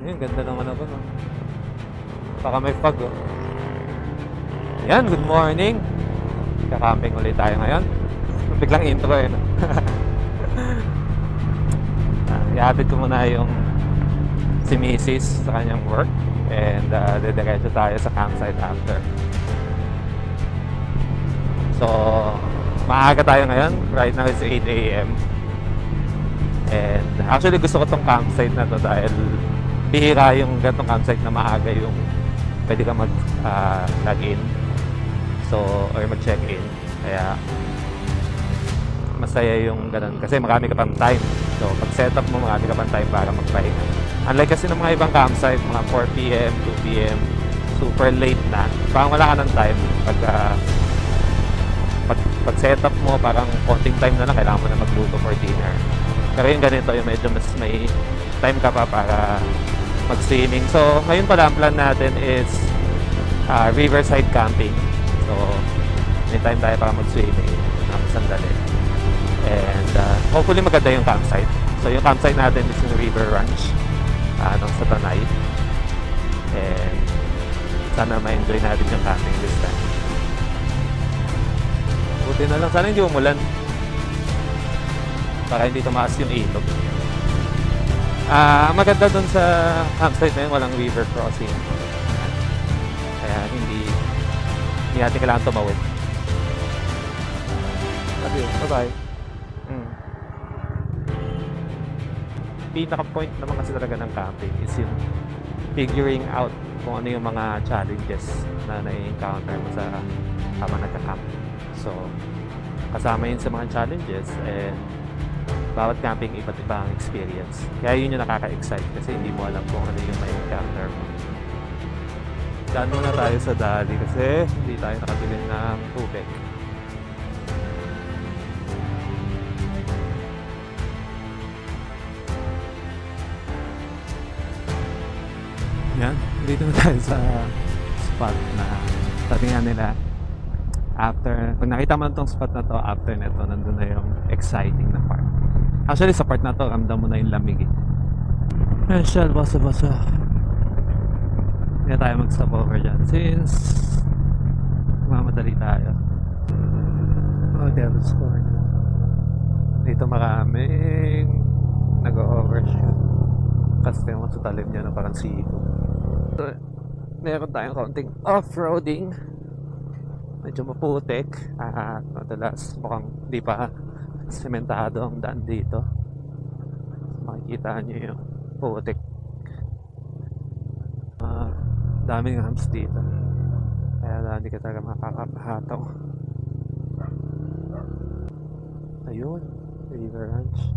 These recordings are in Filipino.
Ayun, ganda naman ako, no? Baka may fog, oh. Ayan, good morning. Kakamping ulit tayo ngayon. Biglang intro, eh, no? Ihatid ko muna yung si Mrs. sa kanyang work. And dediretso tayo sa campsite after. So, maaga tayo ngayon. Right now it's 8 a.m. And actually gusto ko tong campsite na to dahil bihira yung ganitong campsite na maaga yung pwede ka mag-log-in. So, or mag-check-in. Kaya masaya yung ganun. Kasi marami ka pang time. So, pag setup mo, marami ka pang time para magpahinga. Unlike kasi ng mga ibang campsite, mga 4 p.m., 2 p.m., super late na. Parang wala ka ng time. Pag setup mo, parang konting time na lang, kailangan mo na magluto for dinner. Pero yung ganito, yung medyo mas may time ka pa para mag-swimming. So, ngayon pala ang plan natin is riverside camping. So, may time tayo para mag-swimming ng sandali. And hopefully maganda yung campsite. So, yung campsite natin is yung River Ranch ng Satanay. And sana ma-enjoy natin yung camping this time. Buti na lang. Sana hindi umulan. Para hindi tumaas yung ilog. Maganda dun sa campsite na yun, walang river crossing. Kaya hindi natin kailangan tumawid. Bye-bye. Pinaka-point naman kasi talaga ng camping is yung figuring out kung ano yung mga challenges na na-encounter mo sa habang nagka-camp. So, kasama yun sa mga challenges and bawat camping iba't ibang experience. Kaya yun yung nakaka-excite kasi hindi mo alam kung ano yung may encounter mo. Daan muna tayo sa Dali kasi hindi tayo nakabili ng tubig. Yan, dito na tayo sa spot na sabi nga nila pag nakita mo na itong spot na to, after nito, nandun na yung exciting na part. Actually, sa part na to, ramdam mo na yung lamig. Shell, basa-basa. Hindi na tayo mag-stop over dyan since mamadali tayo. Oh, Devil's Corner. Dito maraming nag-overshoot. Kasi mo sa talim niya na parang siko. So, meron tayong kaunting off-roading. Medyo maputik. Madalas mukhang di pa sementado ang daan dito. Makikita nyo yung putik. Daming humps dito. Kaya hindi ka talaga makakapahataw. Ayun, River Ranch.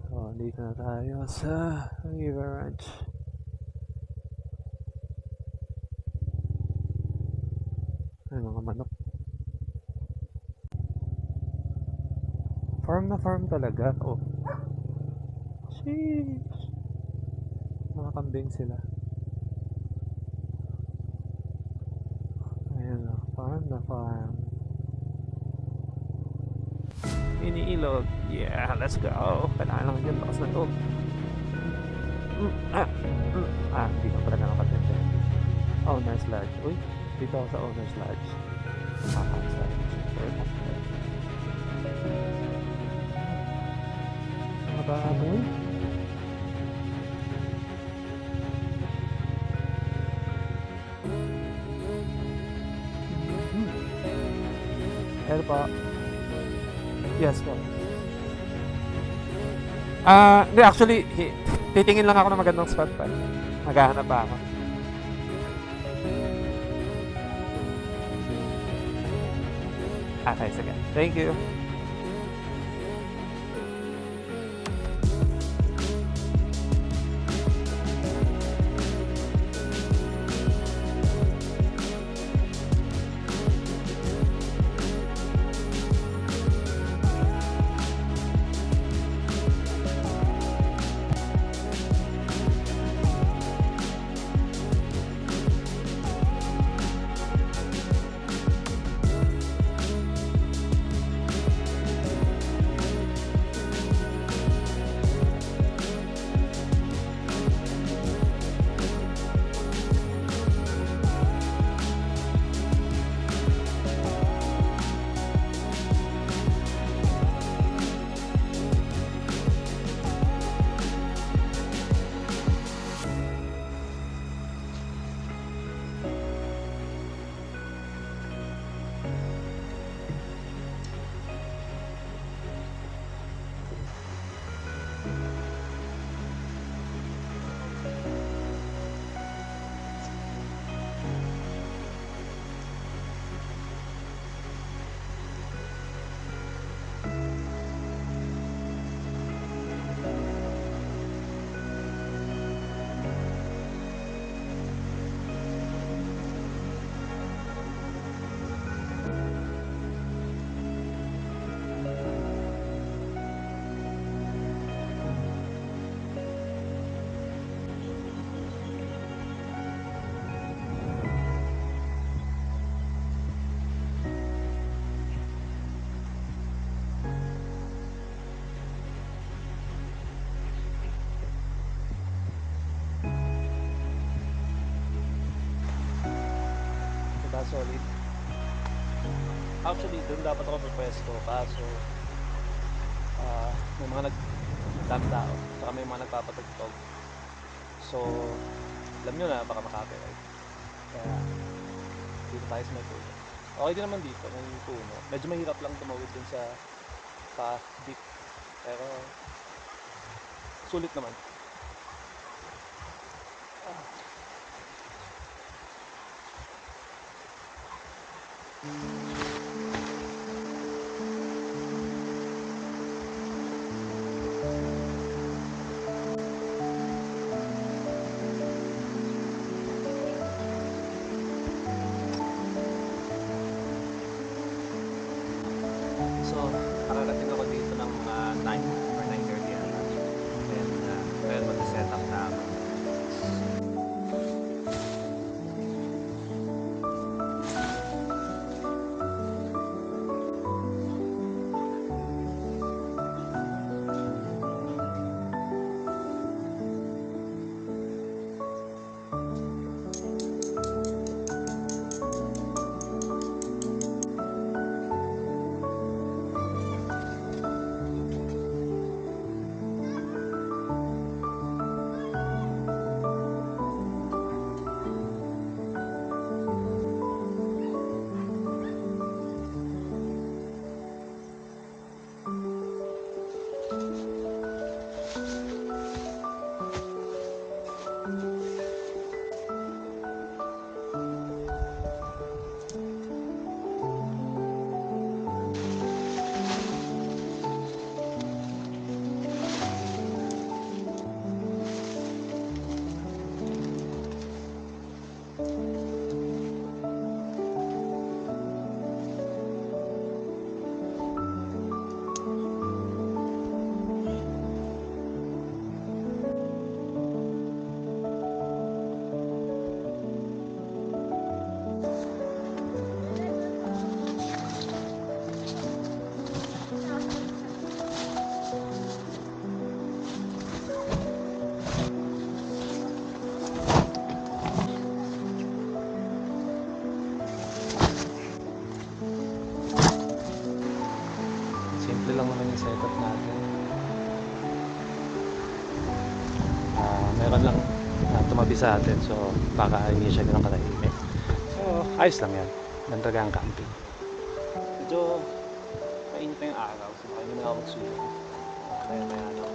So, dito na tayo sa River Ranch. Ay, mga manok. Farm na farm talaga. Oh. Sheesh. Mga kambing sila. Ayan o. Farm na farm. Iniilog. Yeah, let's go. Kailangan lang dyan. Lakas na to. Hindi ko pala nakapatente. Owner's Lodge. Uy, dito ako sa Owner's Lodge. Campsite. Mababoy. Hello po. Yes po. Hindi, actually, titingin lang ako ng magandang spot pa. Maghahanap pa ako. Okay, sige. Thank you. solid. Actually, doon dapat ako pwesto kaso may mga nagdamdao, saka may mga nagpapatugtog. So, alam nyo na, baka makaka-copyright. Kaya, dito tayo sa may puno. Okay din naman dito, may puno. Medyo mahirap lang tumawid dun sa deep. Pero, sulit naman. So, nakarating ako dito ng 9 or 9:30 ata. And ngayon mag-set up na ako. Simple lang naman yung setup natin. Meron lang tumabi sa atin, so baka hindi siya ganun katahimik. So, ayos lang yan. Gantaga ang camping. Medyo mainit na yung araw, so baka hindi na ako mag-swimming. Maya-maya na ako.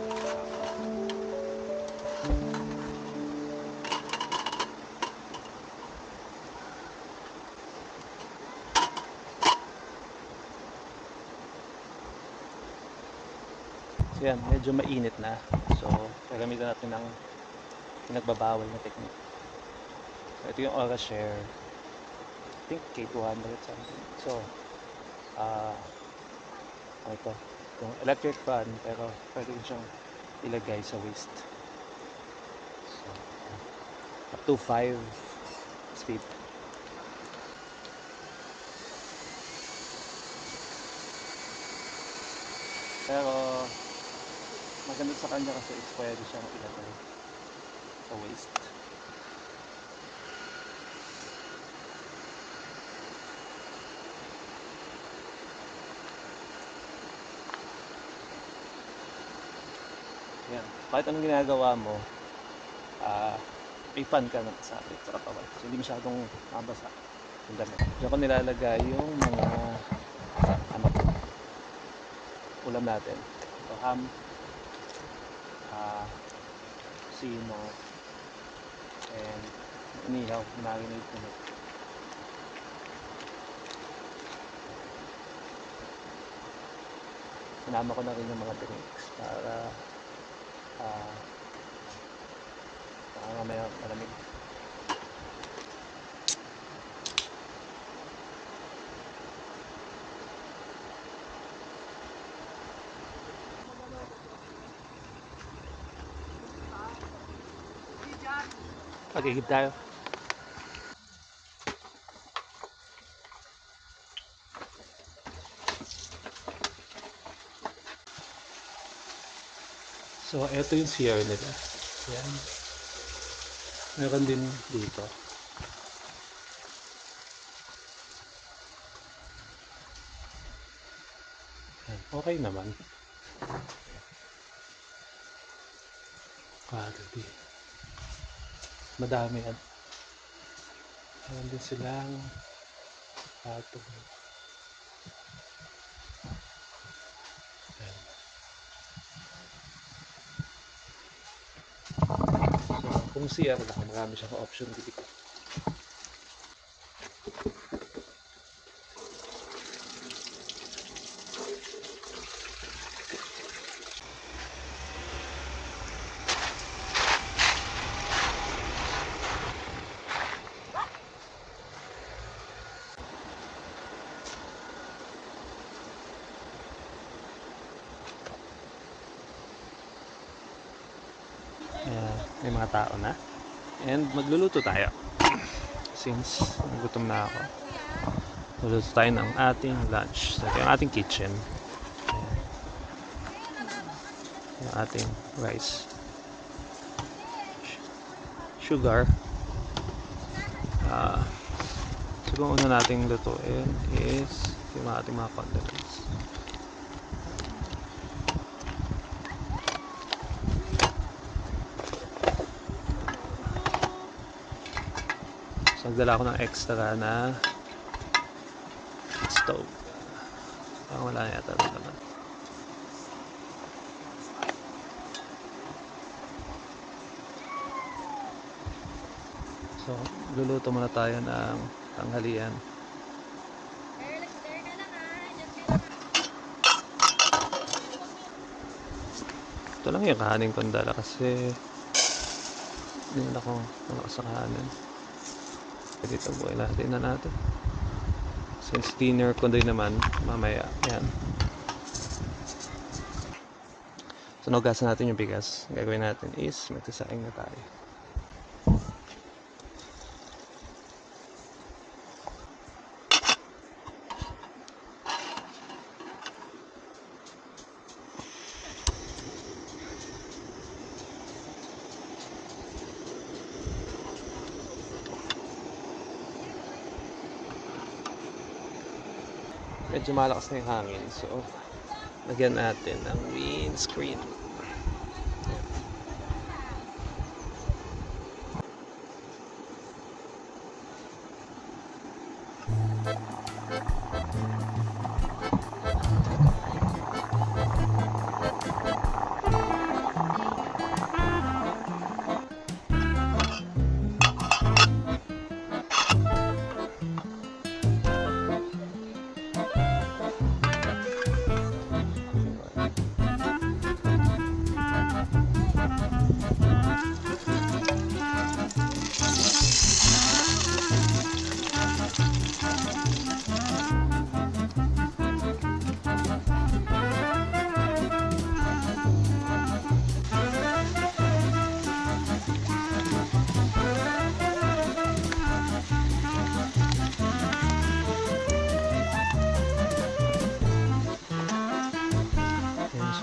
So yan, medyo mainit na. So, gagamitan natin ng pinagbabawal na technique. So, ito yung Aura Share. I think K200 something. So, ano ito? Yung electric fan, pero pwede ko siyang ilagay sa waist. So, up to 5 speed. Pero, maganda sa kanya kasi pwede siyang ilagay sa waist. Yan. Kahit anong ginagawa mo, may fan ka na kasabit sa katawan. So, hindi masyadong mabasa yung damit. Diyan ko nilalagay yung mga ano, ulam natin. So, ham, sino, and inihaw, marinate ko na. Sinama ko na rin yung mga drinks para mamaya malamig. Pag-igib tayo. So, ito yung CR nila. Yan. Meron din dito. Okay naman. Quality. Madami yan. Meron din silang patong. Ayan. So, kung CR lang, marami siyang option dito. Ayan, may mga tao na. And magluluto tayo. Since gutom na ako. Magluluto tayo ng ating lunch. So, ito yung ating kitchen. Ayan. Yung ating rice. Sugar. So, kung una nating lutuin is yung ating mga condiments. So, nagdala ako ng extra na stove. Parang wala na yata rin naman. So, luluto muna tayo ng tanghalian. Ito lang yung kahanin kong dala kasi hindi na ako malakas sa kahanin. Dito buhay natin na natin. Since dinner ko din naman mamaya. Yan. So, nugasan natin yung bigas. Ang gagawin natin is magsasaing na tayo. Medyo malakas na yung hangin. So, lagyan natin ng windscreen.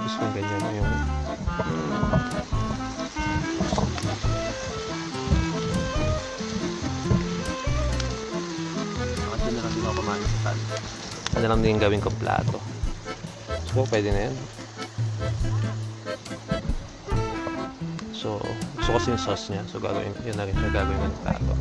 Gusto kong ganyan na yung kasi na lang din ako kumain sa tal. Ano lang din gawin kong plato. So, pwede na yan. So, gusto kasi yung sauce niya. So, gagawin, yun na rin siya gagawin ng plato.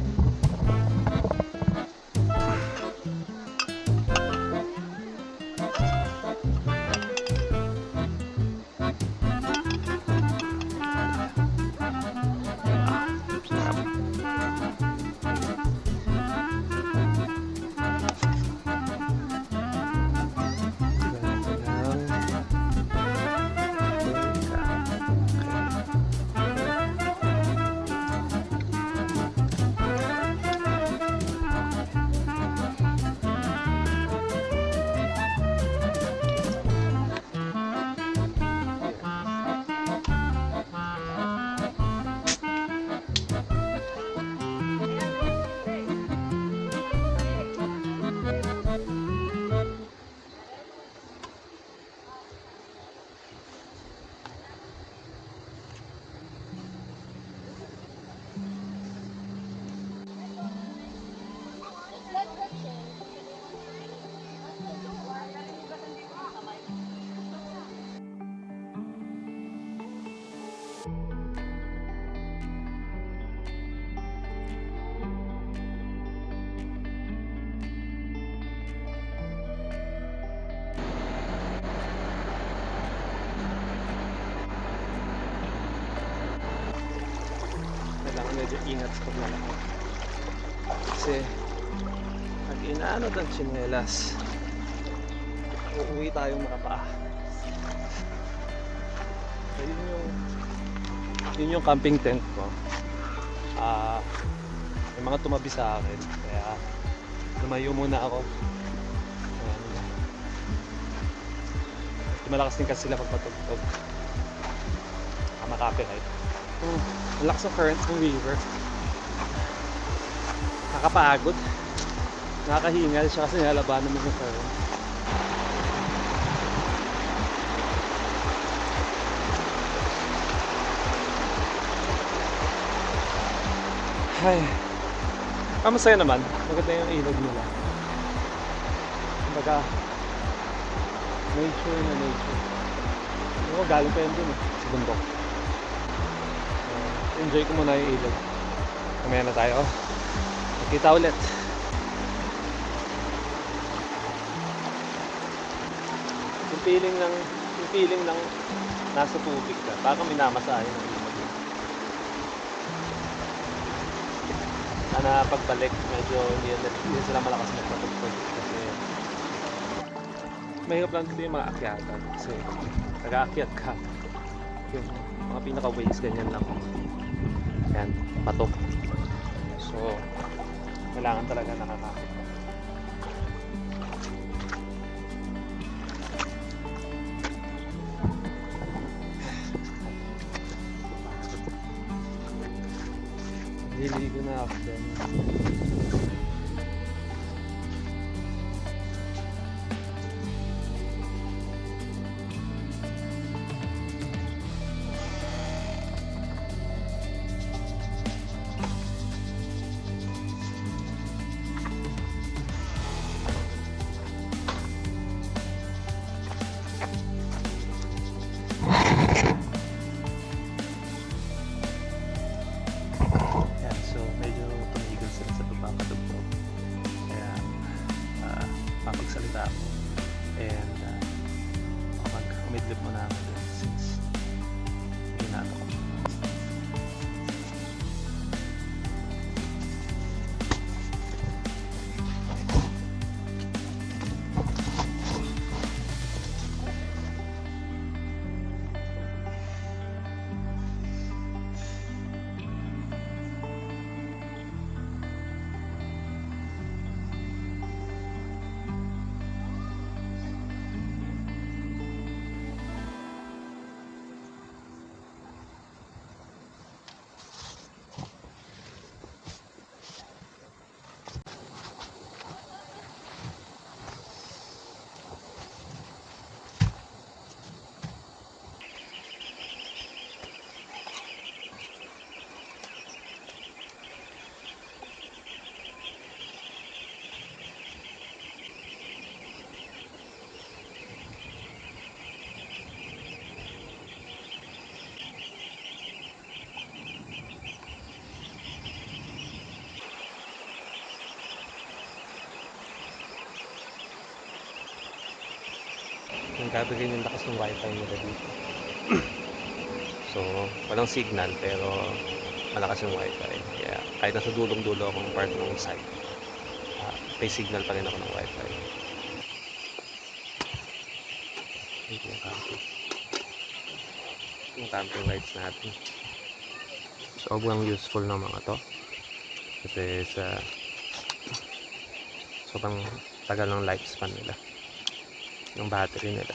medyo ingat sa paglalakad. Kasi pag inaanod ang tsinelas, uuwi tayong nakapaa. So yun yung camping tent ko. May mga tumabi sa akin, kaya lumayo muna ako. Malakas din kasi sila pag patugtog. Makapiright. Ang lakas ng current ng river. Nakakapagod. Nakakahingal siya kasi nilalabanan mo yung current. Ay. Masaya naman. Maganda yung ilog nila. Kumbaga, nature na nature. Ako, galing pa yun dun sa bundok. Enjoy ko muna yung ilog. Kamaya na tayo. Magkita ulit. Yung feeling ng nasa tubig ka. Parang minamasahe ng ilog. Na pagbalik, medyo hindi sila malakas magpatugtog. Kasi mahirap lang dito yung mga akyatan. Kasi nag-aakyat ka. Yung mga pinaka-ways, ganyan lang. Yan, patok. So, kailangan talaga nakakakit. Nililigo na ako dyan. Papagsalita ako and umidlip mo na ako dun since ginato ko. Nagkakaroon yung lakas ng wifi nila dito. So, walang signal pero malakas yung wifi. Kaya kahit nasa dulong-dulo akong part ng site, may signal pa rin ako ng wifi. Ito yung camping lights natin. Sobrang useful ng mga to. Kasi sa sobrang tagal ng lifespan nila. Yung battery nila.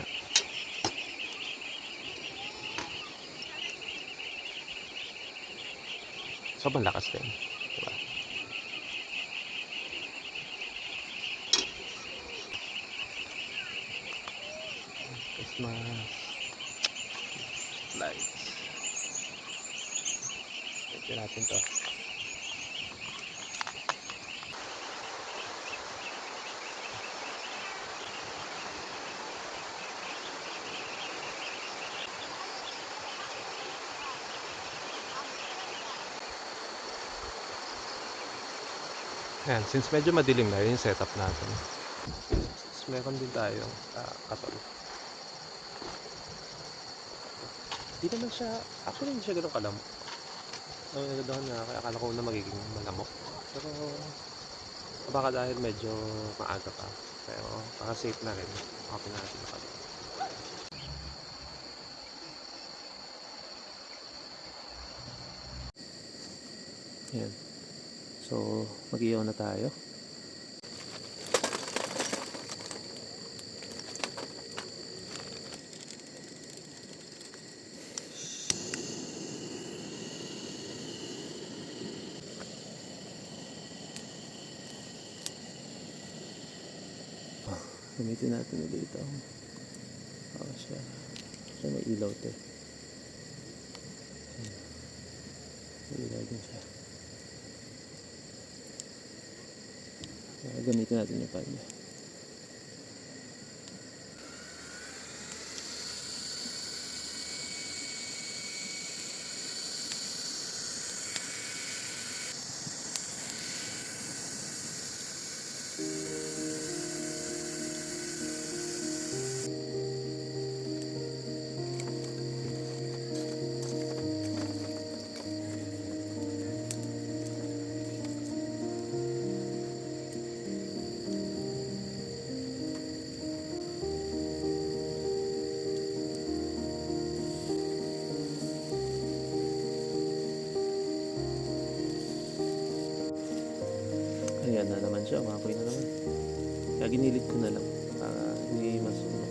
Sobrang lakas din. Diba? Christmas lights. Ito natin to. Ayan, since medyo madilim na, yun yung setup natin. Meron din tayong katol. Hindi naman siya, actually hindi siya ganun kalamo. Ang naganda na kaya akala ko na magiging malamok. Pero baka dahil medyo maaga pa. Pero baka safe na rin. Okay na natin nakagawa. Yan. So, mag-iyaw na tayo. Gamitin natin ulit ito. Siya. Siya may ilaw to. May ilaw din siya. Gamitin natin yung pan niya. Ayan na naman siya, umapoy na naman. Kaya ginilid ko na lang para hindi masunog.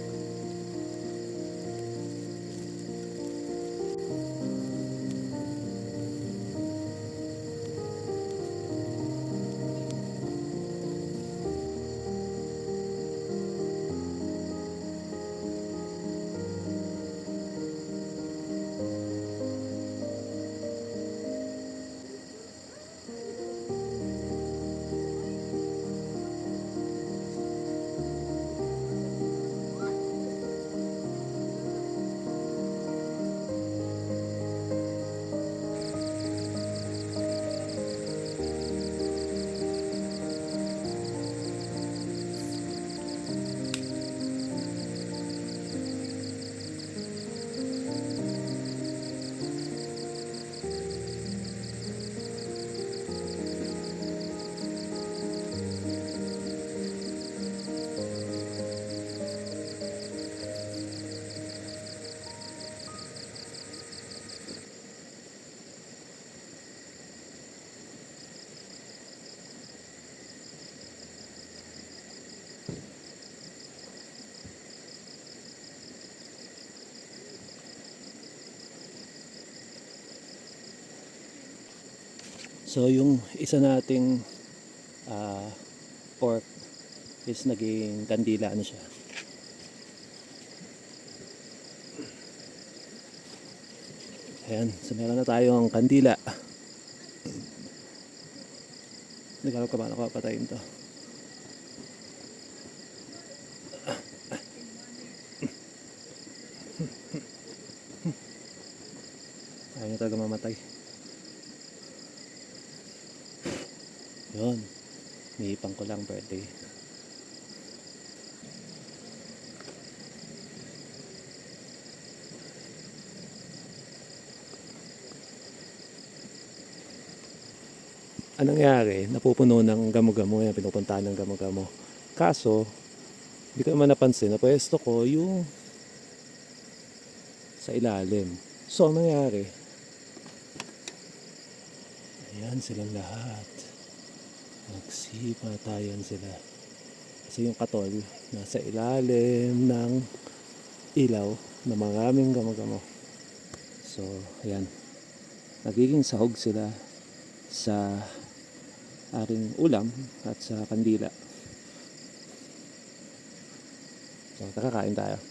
So yung isa nating pork is naging kandila na siya. Ayan, so meron na tayong kandila. Hindi ko alam kung paano ko papatayin to. Ayaw niya talaga mamatay. Yun, niipang ko lang birthday. Anong nangyari? Napupuno ng gamo-gamo, yan, pinupuntahan ng gamo-gamo. Kaso, hindi ko naman napansin, napwesto ko yung sa ilalim. So, anong nangyari? Ayan silang lahat. Nagsipatayan sila. Kasi yung katol, nasa ilalim ng ilaw na maraming gamo-gamo. So, ayan. Nagiging sahog sila sa aring ulam at sa kandila. So, nakakain tayo.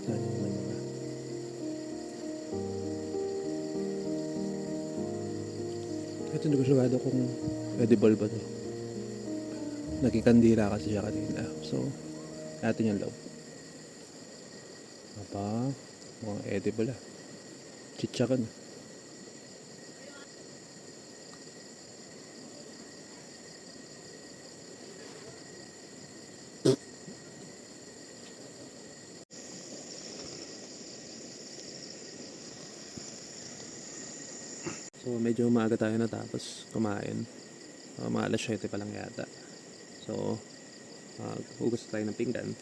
Ano naman yun? Ito hindi ko sigurado kung edible ba to. Naging kandila kasi siya kanina. So, natin yung loob. Aba, mga edible ah. Chichakan. So, medyo maaga tayo natapos kumain. Mga alas 7 pa lang yata. So, hugas tayo ng pinggan.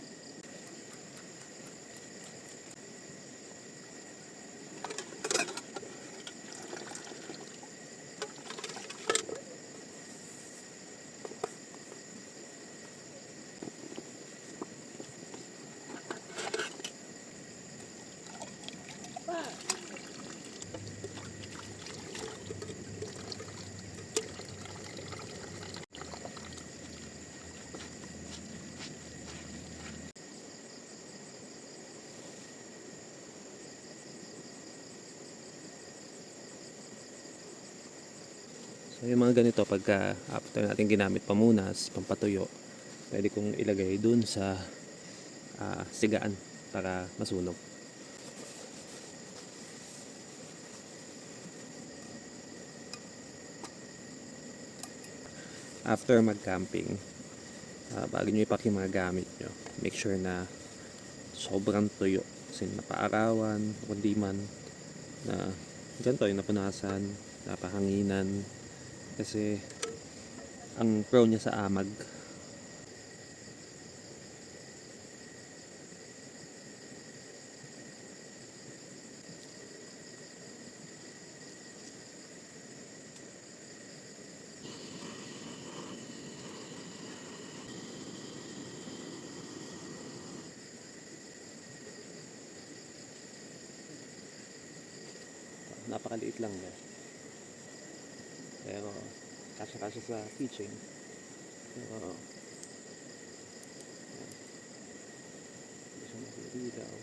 So yung mga ganito pagka after natin ginamit pamunas, pampatuyo, pwede kong ilagay dun sa sigaan para masunog. After mag-camping, bago nyo ipak yung mga gamit nyo, make sure na sobrang tuyo. Kasi napaarawan, kundi man na ganito yung napunasan, napahanginan. Kasi ang prone niya sa amag. Napakaliit lang ba? Pero kasya-kasya sa kitchen. Pero hindi siya makililaw.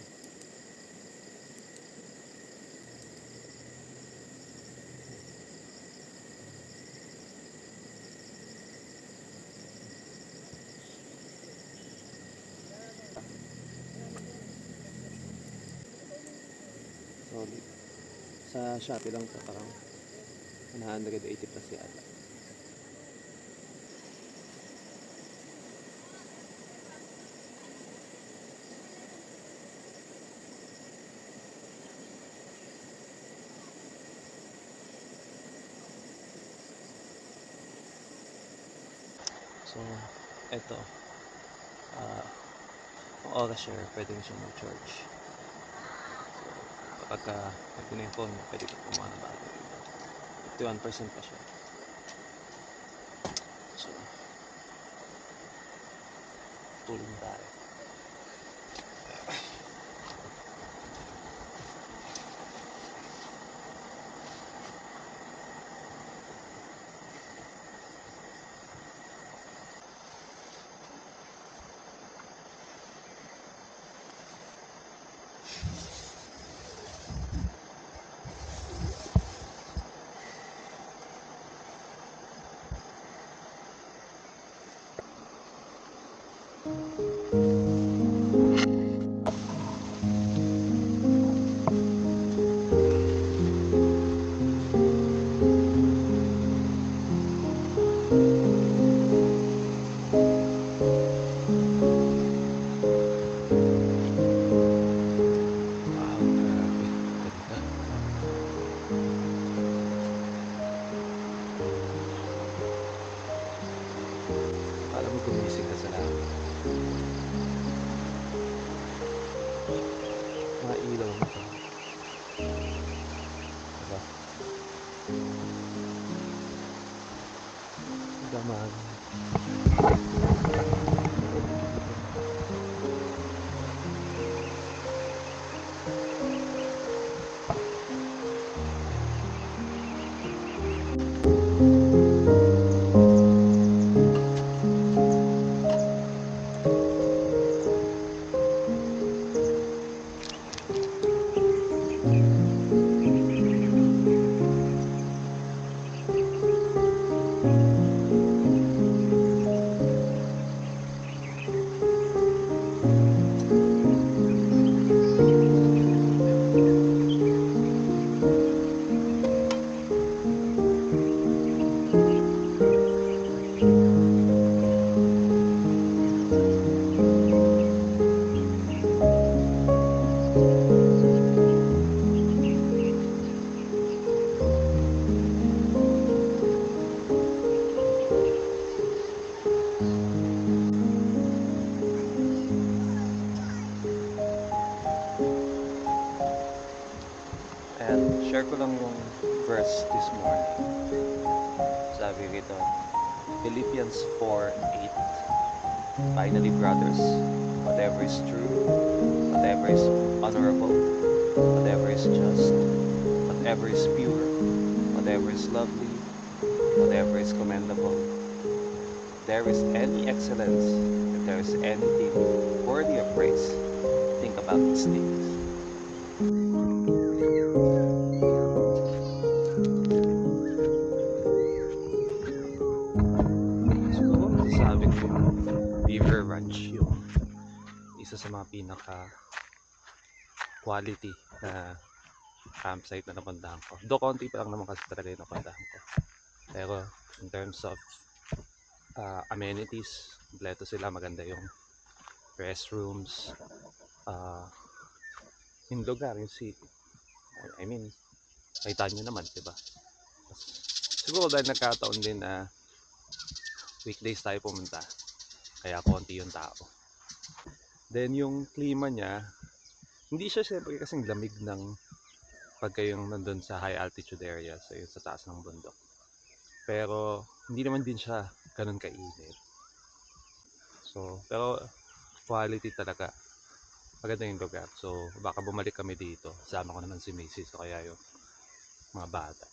Solid. Sa Shopee lang to, parang 180 plus yata. So, eto. Ang oras share, pwede mo siya mag-charge. So, kapag pwede na yung phone mo, pwede ka kumuha ng battery. 51% pa siya. So, tulog na tayo. Alam mo gumising ka sa langit. Mga ilaw mo pa. Diba? Damag. morning. Sabi rito, Philippians 4:8. Finally, brothers, whatever is true, whatever is honorable, whatever is just, whatever is pure, whatever is lovely, whatever is commendable, if there is any excellence, if there is anything worthy of praise, think about these things. Siguro masasabi ko yung Beaver Ranch yung isa sa mga pinaka quality na campsite na napuntahan ko. Do konti pa lang naman kasi talaga yung napuntahan ko. Pero in terms of amenities, kompleto sila. Maganda yung restrooms, uh, yung lugar, yung city. I mean, kita nyo naman, diba? Siguro dahil nagkataon din na weekdays tayo pumunta, kaya konti yung tao. Then yung klima niya, hindi siya siyempre kasing lamig ng pag kayong nandun sa high altitude area, so yun sa taas ng bundok. Pero hindi naman din siya ganun kainit. So, pero quality talaga. Maganda yung lugar. So, baka bumalik kami dito. Sama ko naman si Macy, so kaya yung mga bata.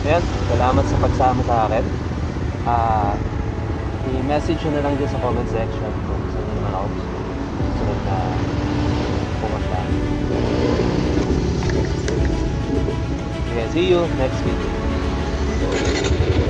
Ayan, salamat sa pagsama sa akin. I-message nyo na lang dyan sa comment section kung saan nyo naman ako susunod na pumunta. Okay, see you next video.